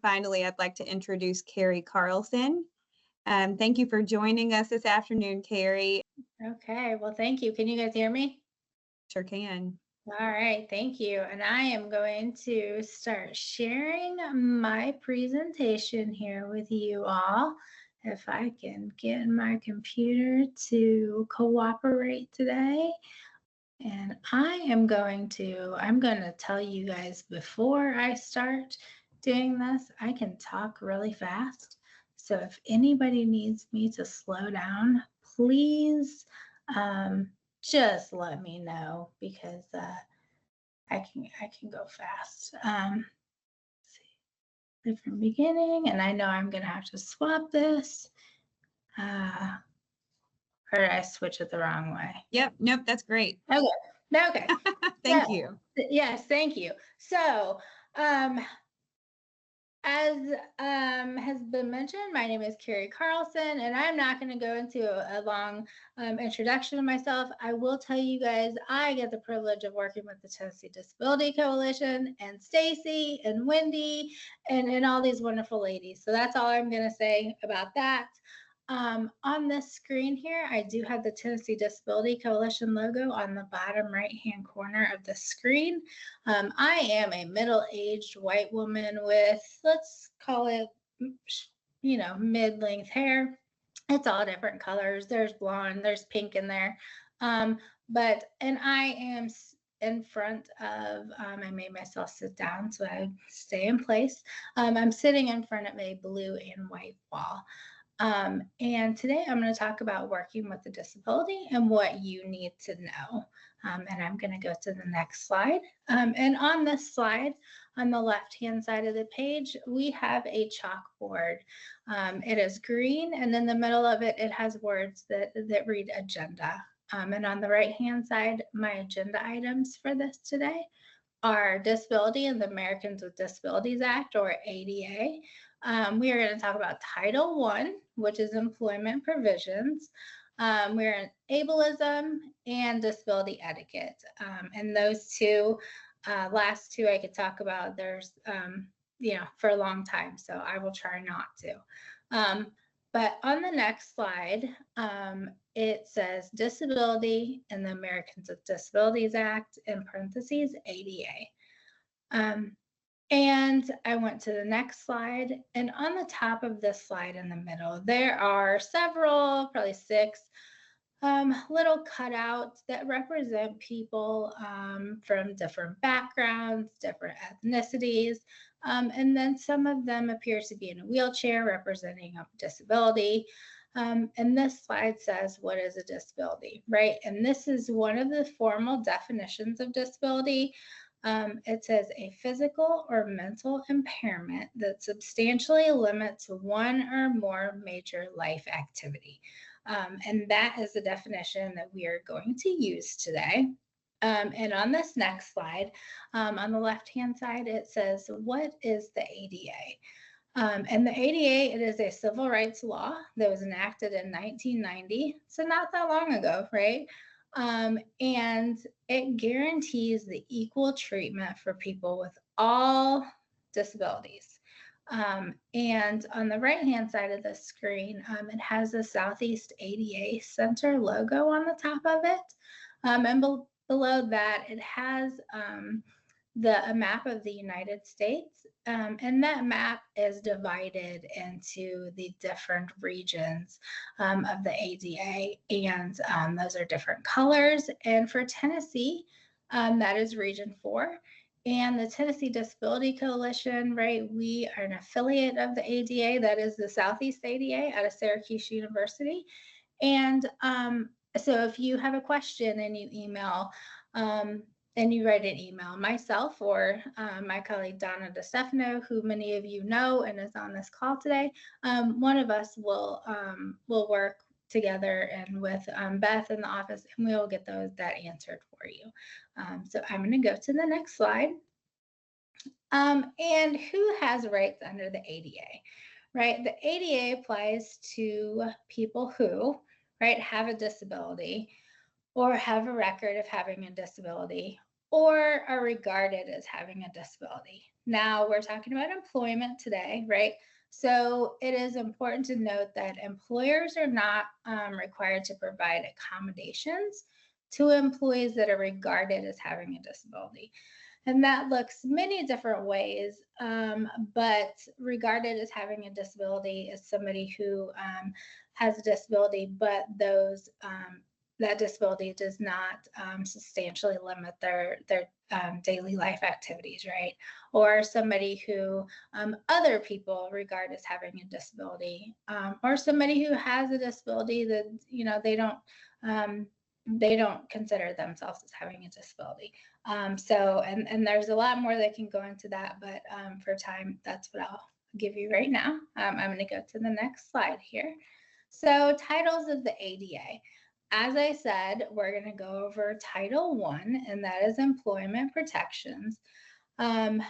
finally, I'd like to introduce Carrie Carlson. Thank you for joining us this afternoon, Carrie. Okay, well, thank you. Can you guys hear me? Sure can. All right, thank you. And I am going to start sharing my presentation here with you all. If I can get my computer to cooperate today. And I'm going to tell you guys before I start doing this, I can talk really fast. So if anybody needs me to slow down, please just let me know because I can go fast. Let's see, different beginning, and I know I'm going to have to swap this. Or did I switch it the wrong way? Yep, nope, that's great. Okay. Okay. Thank you. Yes, thank you. So, as has been mentioned, my name is Carrie Carlson, and I'm not going to go into a long introduction of myself. I will tell you guys I get the privilege of working with the Tennessee Disability Coalition and Stacy and Wendy and all these wonderful ladies. So that's all I'm going to say about that. On this screen here, I do have the Tennessee Disability Coalition logo on the bottom right-hand corner of the screen. I am a middle-aged white woman with, let's call it, mid-length hair. It's all different colors. There's blonde, there's pink in there. And I am in front of, I made myself sit down so I stay in place. I'm sitting in front of a blue and white wall. And today I'm going to talk about working with a disability and what you need to know. And I'm going to go to the next slide. And on this slide, on the left-hand side of the page, we have a chalkboard. It is green, and in the middle of it, it has words that read agenda. And on the right-hand side, my agenda items for this today are disability and the Americans with Disabilities Act, or ADA. We are going to talk about Title I, which is employment provisions. We're in ableism and disability etiquette. And those two, last two I could talk about, there's, for a long time, so I will try not to. But on the next slide, it says Disability and the Americans with Disabilities Act, in parentheses, ADA. And I went to the next slide, and on the top of this slide in the middle, there are several, probably 6, little cutouts that represent people from different backgrounds, different ethnicities, and then some of them appear to be in a wheelchair representing a disability. And this slide says, what is a disability, right? And this is one of the formal definitions of disability. It says a physical or mental impairment that substantially limits one or more major life activity. And that is the definition that we are going to use today. And on this next slide, on the left-hand side, it says, what is the ADA? And the ADA, it is a civil rights law that was enacted in 1990, so not that long ago, right? And it guarantees the equal treatment for people with all disabilities. And on the right-hand side of the screen, it has the Southeast ADA Center logo on the top of it. And below that, it has a map of the United States. And that map is divided into the different regions of the ADA, and those are different colors. And for Tennessee, that is Region 4. And the Tennessee Disability Coalition, right, we are an affiliate of the ADA, that is the Southeast ADA out of Syracuse University. And so if you have a question and you email, and you write an email, myself or my colleague Donna DeStefano, who many of you know and is on this call today, one of us will work together and with Beth in the office, and we will get that answered for you. So I'm going to go to the next slide. And who has rights under the ADA? Right, the ADA applies to people who, right, have a disability, or have a record of having a disability, or are regarded as having a disability. Now we're talking about employment today, right? So it is important to note that employers are not required to provide accommodations to employees that are regarded as having a disability. And that looks many different ways, but regarded as having a disability is somebody who has a disability, but that disability does not substantially limit their daily life activities, right? Or somebody who other people regard as having a disability, or somebody who has a disability that they don't consider themselves as having a disability. And there's a lot more that can go into that, but for time, that's what I'll give you right now. I'm going to go to the next slide here. So titles of the ADA. As I said, we're going to go over Title I, and that is employment protections. And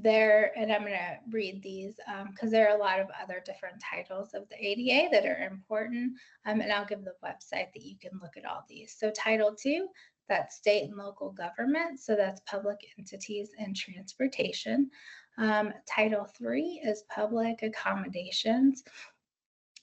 I'm going to read these because there are a lot of other different titles of the ADA that are important, and I'll give the website that you can look at all these. So Title II, that's state and local government, so that's public entities and transportation. Title III is public accommodations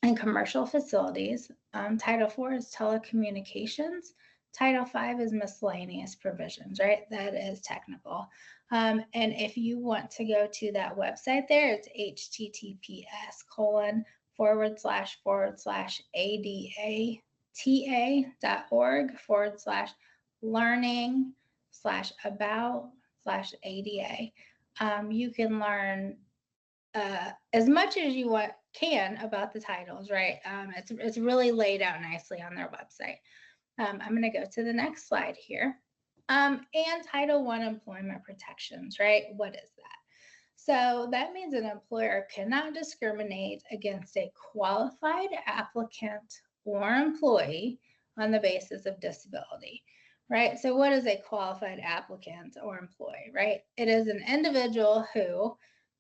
and commercial facilities. Title IV is telecommunications. Title V is miscellaneous provisions, right? That is technical. And if you want to go to that website there, it's https://adata.org/learning/about/ADA. You can learn as much as you can about the titles, right? It's really laid out nicely on their website. I'm going to go to the next slide here. And Title I employment protections, right? What is that? So that means an employer cannot discriminate against a qualified applicant or employee on the basis of disability, right? So what is a qualified applicant or employee, right? It is an individual who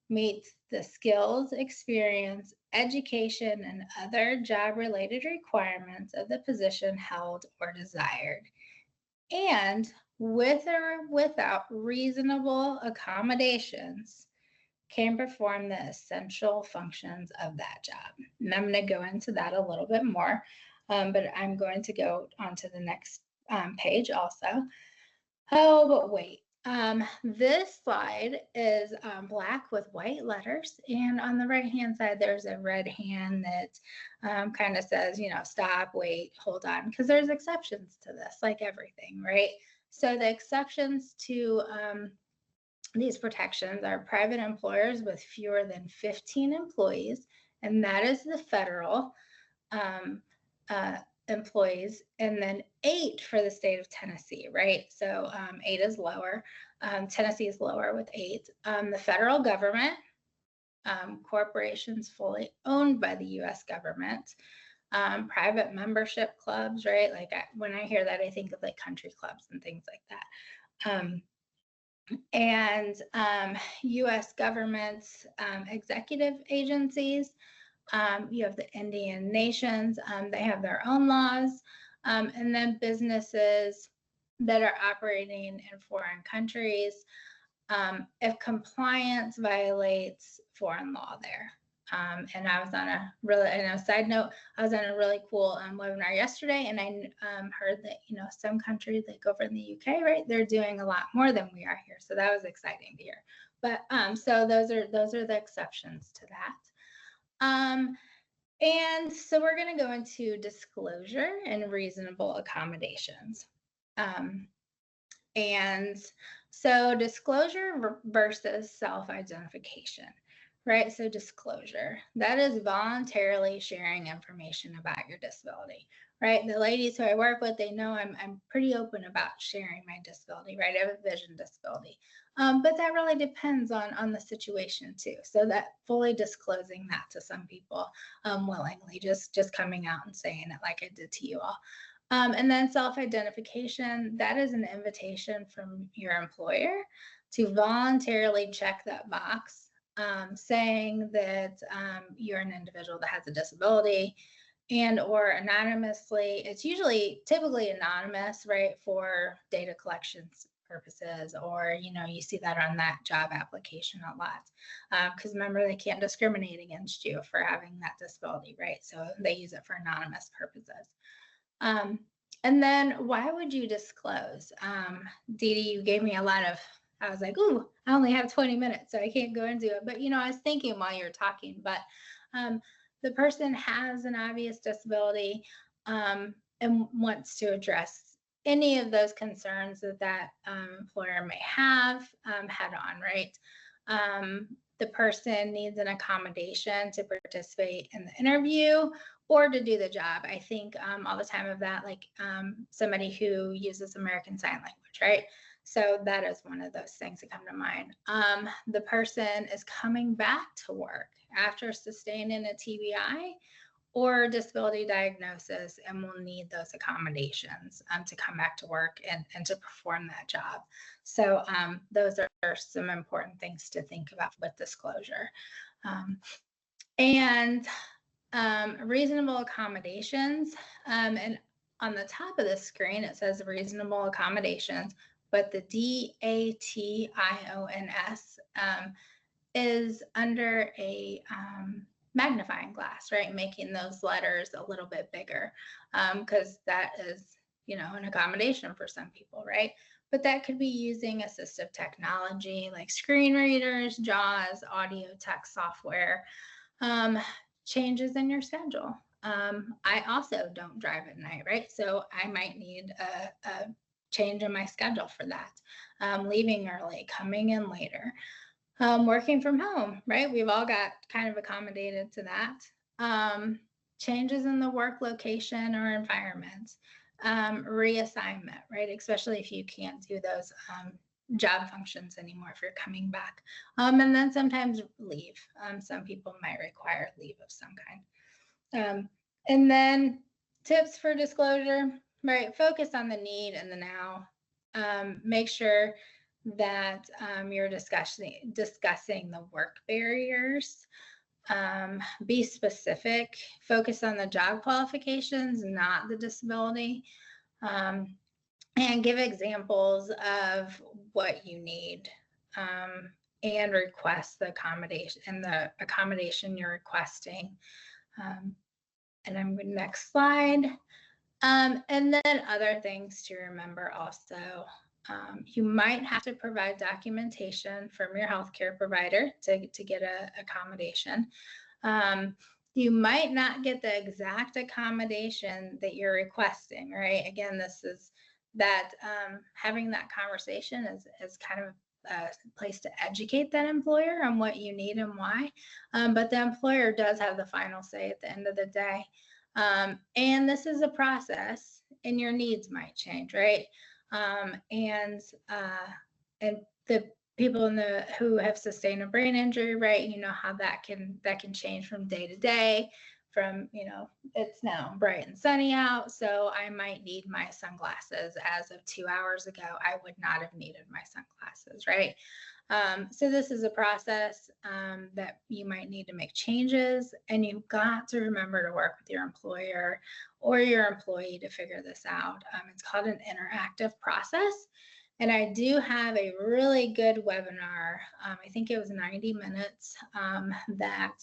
meets the skills, experience, education, and other job-related requirements of the position held or desired, and with or without reasonable accommodations can perform the essential functions of that job. And I'm going to go into that a little bit more, but I'm going to go on to the next page also. Oh, but wait. This slide is black with white letters, and on the right-hand side, there's a red hand that kind of says, stop, wait, hold on, because there's exceptions to this, like everything, right? So the exceptions to these protections are private employers with fewer than 15 employees, and that is the federal employees, and then 8 for the state of Tennessee, right? So 8 is lower. Tennessee is lower with 8. The federal government, corporations fully owned by the U.S. government, private membership clubs, right? Like when I hear that, I think of like country clubs and things like that. And U.S. government's executive agencies. You have the Indian nations, they have their own laws, and then businesses that are operating in foreign countries, if compliance violates foreign law there. And I was on a really, side note, I was on a really cool webinar yesterday, and I heard that, some countries like over in the UK, right, they're doing a lot more than we are here. So that was exciting to hear. But so those are the exceptions to that. And so we're going to go into disclosure and reasonable accommodations. And so disclosure versus self-identification, right? So disclosure, that is voluntarily sharing information about your disability, right? The ladies who I work with, they know I'm pretty open about sharing my disability, right? I have a vision disability. But that really depends on the situation too. So that fully disclosing that to some people willingly, just coming out and saying it like I did to you all. And then self-identification, that is an invitation from your employer to voluntarily check that box, saying that you're an individual that has a disability, and or anonymously. It's typically anonymous, right, for data collections purposes, or, you see that on that job application a lot. Because remember, they can't discriminate against you for having that disability, right? So they use it for anonymous purposes. Um, and then why would you disclose? Dee Dee, you gave me a lot of, I was like, ooh, I only have 20 minutes, so I can't go into it. But, I was thinking while you were talking, but um, the person has an obvious disability, and wants to address any of those concerns that employer may have head on, right? The person needs an accommodation to participate in the interview or to do the job. I think all the time of that, like somebody who uses American Sign Language, right? So that is one of those things that come to mind. The person is coming back to work after sustaining a TBI or disability diagnosis and will need those accommodations to come back to work and to perform that job. So those are some important things to think about with disclosure. And reasonable accommodations. And on the top of the screen, it says reasonable accommodations, but the DATIONS is under a magnifying glass, right? Making those letters a little bit bigger because that is, an accommodation for some people, right? But that could be using assistive technology like screen readers, JAWS, audio text software, changes in your schedule. I also don't drive at night, right? So I might need a change in my schedule for that. Leaving early, coming in later. Working from home, right? We've all got kind of accommodated to that. Changes in the work location or environment, reassignment, right? Especially if you can't do those job functions anymore if you're coming back. And then sometimes leave. Some people might require leave of some kind. And then tips for disclosure, right? Focus on the need and the now. Make sure that you're discussing the work barriers. Be specific, focus on the job qualifications, not the disability, and give examples of what you need, and request the accommodation you're requesting. And I'm going next slide. And then other things to remember also. You might have to provide documentation from your healthcare provider to get an accommodation. You might not get the exact accommodation that you're requesting, right? Again, this is that having that conversation is kind of a place to educate that employer on what you need and why. But the employer does have the final say at the end of the day. And this is a process and your needs might change, right? And the people who have sustained a brain injury, right? You know how that can change from day to day. From it's now bright and sunny out, so I might need my sunglasses. As of 2 hours ago, I would not have needed my sunglasses, right? So this is a process that you might need to make changes, and you've got to remember to work with your employer or your employee to figure this out. It's called an interactive process. And I do have a really good webinar. I think it was 90 minutes that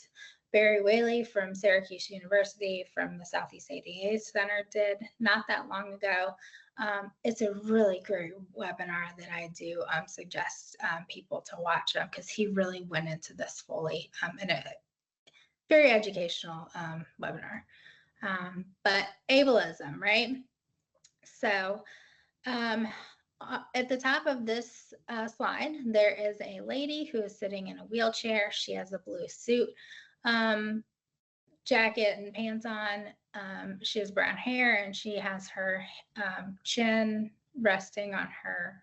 Barry Whaley from Syracuse University from the Southeast ADA Center did not that long ago. It's a really great webinar that I do suggest people to watch because he really went into this fully in a very educational webinar. But ableism, right? So at the top of this slide, there is a lady who is sitting in a wheelchair. She has a blue suit, jacket and pants on. She has brown hair and she has her chin resting on her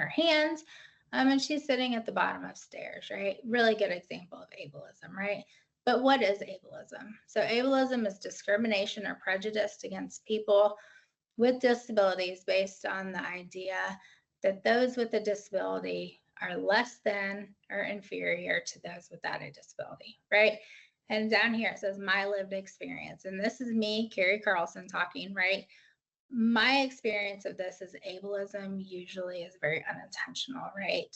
hands. And she's sitting at the bottom of stairs, right? Really good example of ableism, right? But what is ableism? So ableism is discrimination or prejudice against people with disabilities based on the idea that those with a disability are less than or inferior to those without a disability, right? And down here it says my lived experience. And this is me, Carrie Carlson, talking, right? My experience of this is ableism usually is very unintentional, right?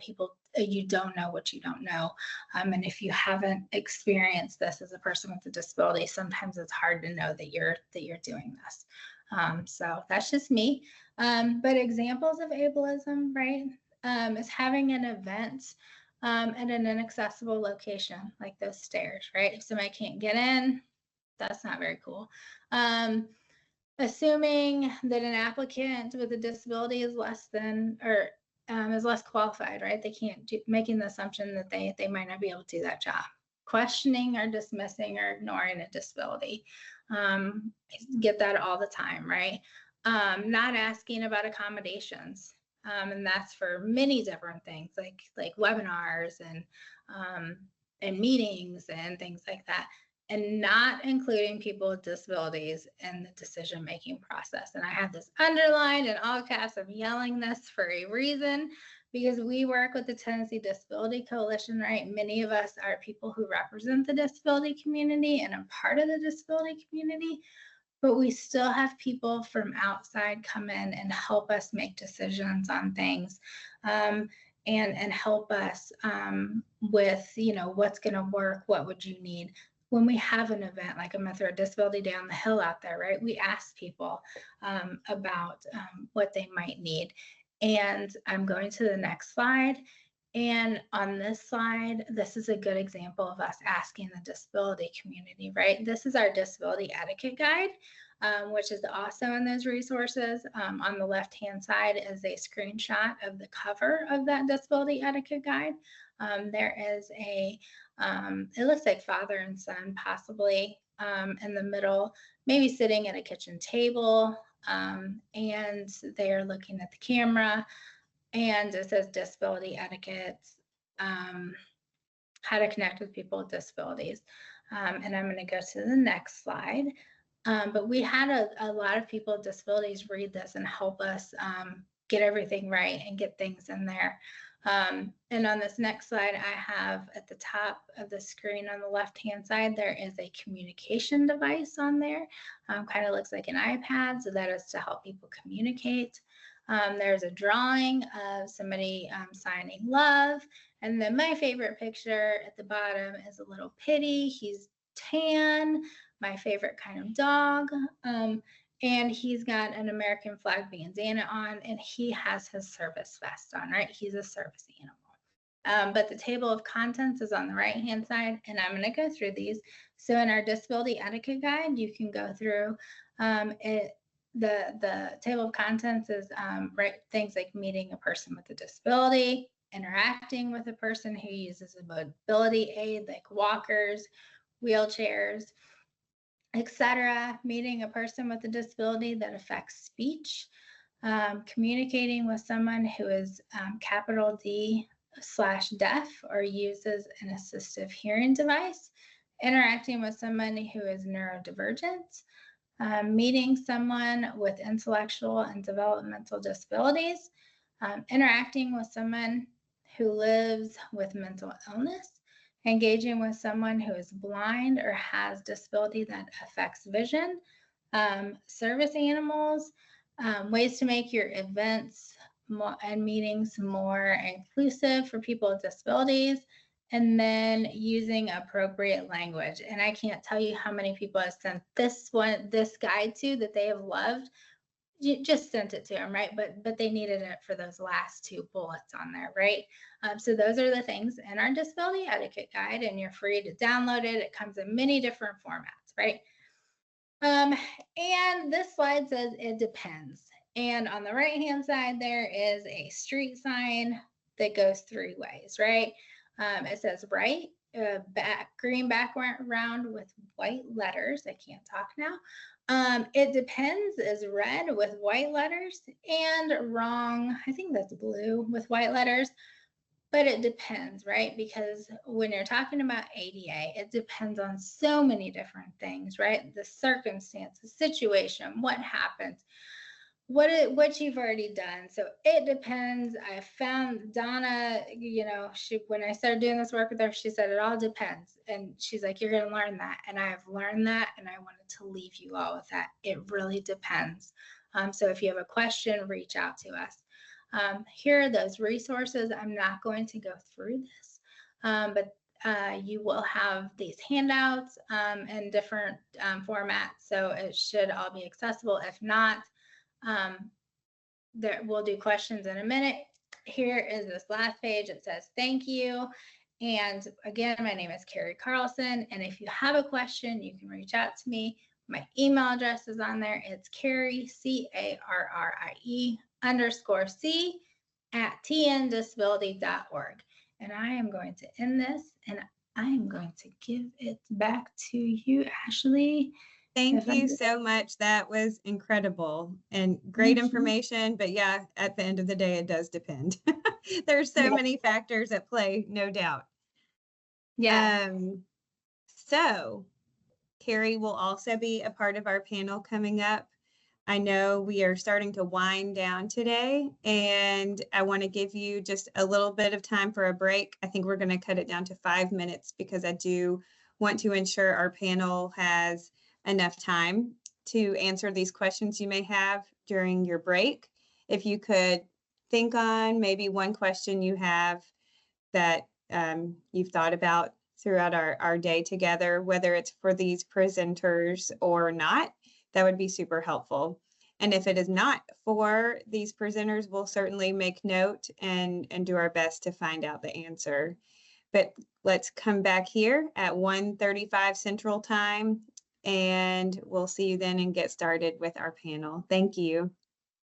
People, you don't know what you don't know. And if you haven't experienced this as a person with a disability, sometimes it's hard to know that you're doing this. So that's just me. But examples of ableism, right, is having an event at an inaccessible location, like those stairs, right? If somebody can't get in, that's not very cool. Assuming that an applicant with a disability is less than or is less qualified, right? They can't do, making the assumption that they might not be able to do that job. Questioning or dismissing or ignoring a disability. Um, get that all the time, right? Not asking about accommodations. And that's for many different things, like webinars and meetings and things like that, and not including people with disabilities in the decision making process. And I have this underlined in all caps. I'm yelling this for a reason because we work with the Tennessee Disability Coalition, right? Many of us are people who represent the disability community and are part of the disability community, but we still have people from outside come in and help us make decisions on things. And help us with, what's going to work, what would you need. When we have an event, like I'm going to throw a disability down the hill out there, right? We ask people about what they might need. And I'm going to the next slide. And on this slide, this is a good example of us asking the disability community, right? This is our disability etiquette guide, which is also in those resources. On the left-hand side is a screenshot of the cover of that disability etiquette guide. There is it looks like father and son possibly in the middle, maybe sitting at a kitchen table, and they are looking at the camera. And it says disability etiquette, how to connect with people with disabilities. And I'm going to go to the next slide. But we had a lot of people with disabilities read this and help us get everything right and get things in there. And on this next slide, I have at the top of the screen on the left-hand side, there is a communication device on there. Kind of looks like an iPad, so that is to help people communicate. There's a drawing of somebody signing love. And then my favorite picture at the bottom is a little pitty. He's tan, my favorite kind of dog. And he's got an American flag bandana on, and he has his service vest on, right? He's a service animal. But the table of contents is on the right-hand side, and I'm going to go through these. So in our disability etiquette guide, you can go through it. The table of contents is right, things like meeting a person with a disability, interacting with a person who uses a mobility aid like walkers, wheelchairs, etc., meeting a person with a disability that affects speech, communicating with someone who is capital D/deaf or uses an assistive hearing device, interacting with someone who is neurodivergent, meeting someone with intellectual and developmental disabilities, interacting with someone who lives with mental illness, engaging with someone who is blind or has disability that affects vision, service animals, ways to make your events and meetings more inclusive for people with disabilities, and then using appropriate language. And I can't tell you how many people I've sent this guide to that they have loved. You just sent it to them, right? But they needed it for those last two bullets on there, right? So those are the things in our disability etiquette guide, and you're free to download it. It comes in many different formats, right? And this slide says it depends. And on the right-hand side, there is a street sign that goes three ways, right? It says right, green background with white letters. I can't talk now. It depends is red with white letters, and wrong, I think that's blue with white letters. But it depends, right? Because when you're talking about ADA, it depends on so many different things, right? The circumstance, the situation, what happens, what you've already done. So it depends. I found Donna, she, when I started doing this work with her, she said it all depends. And she's like, you're gonna learn that. And I have learned that, and I wanted to leave you all with that. It really depends. So if you have a question, reach out to us. Here are those resources. I'm not going to go through this, but you will have these handouts in different formats, so it should all be accessible. If not, there, we'll do questions in a minute. Here is this last page. It says thank you. And again, my name is Carrie Carlson. And if you have a question, you can reach out to me. My email address is on there. It's Carrie, CARRIE _C at tndisability.org. And I am going to end this, and I am going to give it back to you, Ashley. Thank you so much. That was incredible and great information. But yeah, at the end of the day, it does depend. There's so many factors at play, no doubt. Yeah. So Carrie will also be a part of our panel coming up. I know we are starting to wind down today, and I want to give you just a little bit of time for a break. I think we're going to cut it down to 5 minutes because I do want to ensure our panel has enough time to answer these questions you may have during your break. If you could think on maybe one question you have that you've thought about throughout our day together, whether it's for these presenters or not, that would be super helpful. And if it is not for these presenters, we'll certainly make note and do our best to find out the answer. But let's come back here at 1:35 Central Time, and we'll see you then and get started with our panel. Thank you.